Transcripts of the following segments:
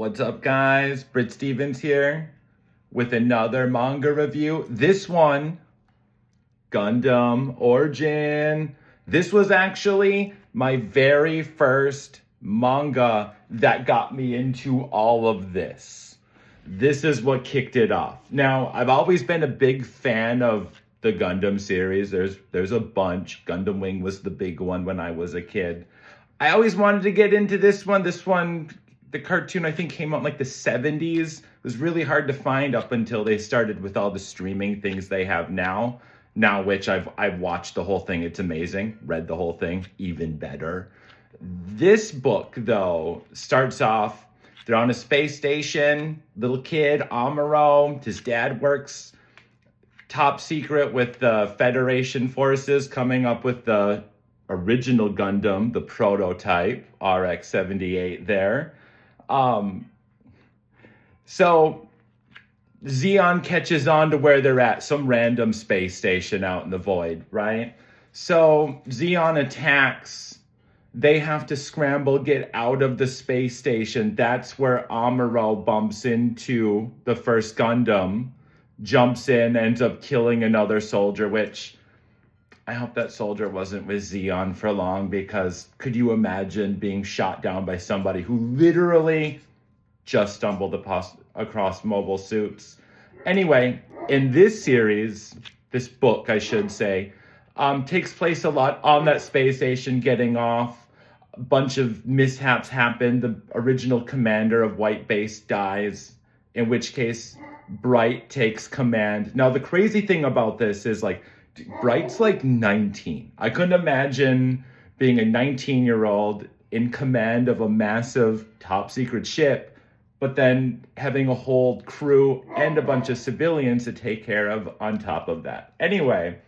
What's up, guys? Britt Stevens here with another manga review. This one, Gundam Origin. This was actually my very first manga that got me into all of this. This is what kicked it off. Now, I've always been a big fan of the Gundam series. There's a bunch. Gundam Wing was the big one when I was a kid. I always wanted to get into this one. This one, the cartoon, I think came out in like the 70s. It was really hard to find up until they started with all the streaming things they have now. Now, which I've watched the whole thing. It's amazing. Read the whole thing. Even better. This book, though, starts off, they're on a space station. Little kid, Amuro. His dad works top secret with the Federation forces, coming up with the original Gundam, the prototype, RX-78 there. So Zeon catches on to where they're at, some random space station out in the void, right? So Zeon attacks. They have to scramble, get out of the space station. That's where Amuro bumps into the first Gundam, jumps in, ends up killing another soldier, which I hope that soldier wasn't with Zeon for long, because could you imagine being shot down by somebody who literally just stumbled across mobile suits? Anyway, in this series, this book, I should say, takes place a lot on that space station getting off. A bunch of mishaps happen. The original commander of White Base dies, in which case Bright takes command. Now, the crazy thing about this is, like, Bright's like 19. I couldn't imagine being a 19-year-old in command of a massive top secret ship, but then having a whole crew and a bunch of civilians to take care of on top of that. Anyway,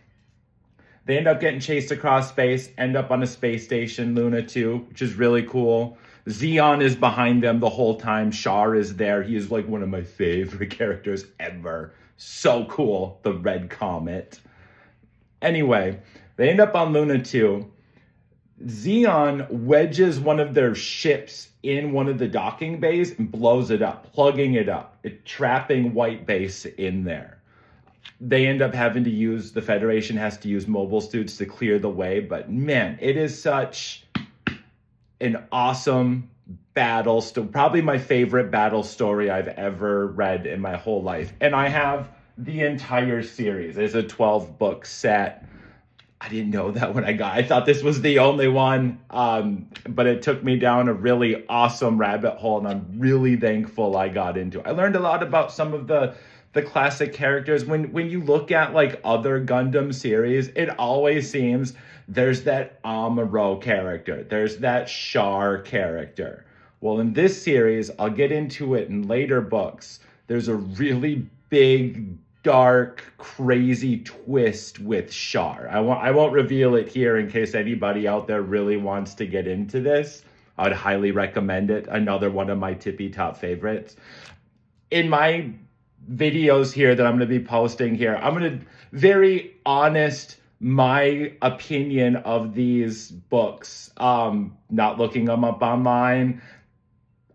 they end up getting chased across space, end up on a space station, Luna 2, which is really cool. Zeon is behind them the whole time. Char is there. He is like one of my favorite characters ever. So cool, the Red Comet. Anyway, they end up on Luna 2. Zeon wedges one of their ships in one of the docking bays and blows it up, plugging it up, trapping White Base in there. They end up having to use, the Federation has to use mobile suits to clear the way, but man, it is such an awesome battle, probably my favorite battle story I've ever read in my whole life. And I have the entire series. It's a 12-book set. I didn't know that when I thought this was the only one, but it took me down a really awesome rabbit hole, and I'm really thankful I got into it. I learned a lot about some of the classic characters. When you look at like other Gundam series, it always seems there's that Amuro character, there's that Char character. Well, in this series, I'll get into it in later books, there's a really big, dark, crazy twist with Char. I won't reveal it here in case anybody out there really wants to get into this. I would highly recommend it. Another one of my tippy top favorites. In my videos here that I'm going to be posting here, I'm going to very honest my opinion of these books. Not looking them up online.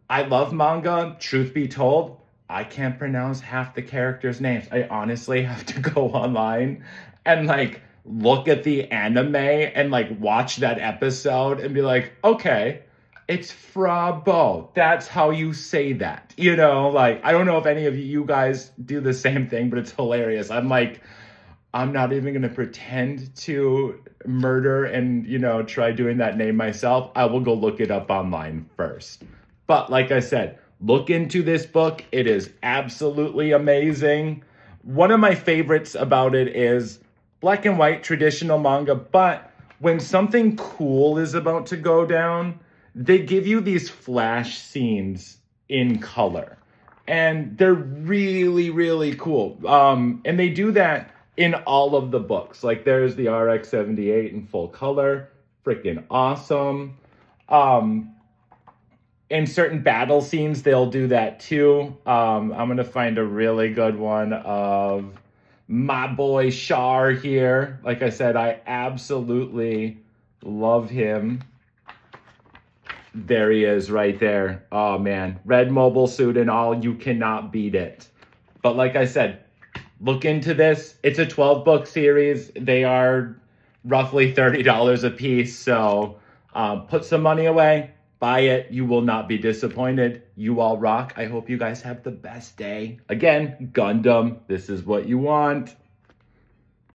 I love manga. Truth be told, I can't pronounce half the characters' names. I honestly have to go online and like look at the anime and like watch that episode and be like, okay, it's Frabo. That's how you say that. You know, like, I don't know if any of you guys do the same thing, but it's hilarious. I'm like, I'm not even going to pretend to murder and, you know, try doing that name myself. I will go look it up online first. But like I said, look into this book. It is absolutely amazing. One of my favorites about it is black and white traditional manga, but when something cool is about to go down, they give you these flash scenes in color. And they're really, really cool. And they do that in all of the books. Like there's the RX-78 in full color. Freaking awesome. In certain battle scenes, they'll do that too. I'm going to find a really good one of my boy Char here. Like I said, I absolutely love him. There he is right there. Oh man, red mobile suit and all, you cannot beat it. But like I said, look into this. It's a 12-book series. They are roughly $30 a piece. So put some money away, buy it. You will not be disappointed. You all rock. I hope you guys have the best day. Again, Gundam, this is what you want.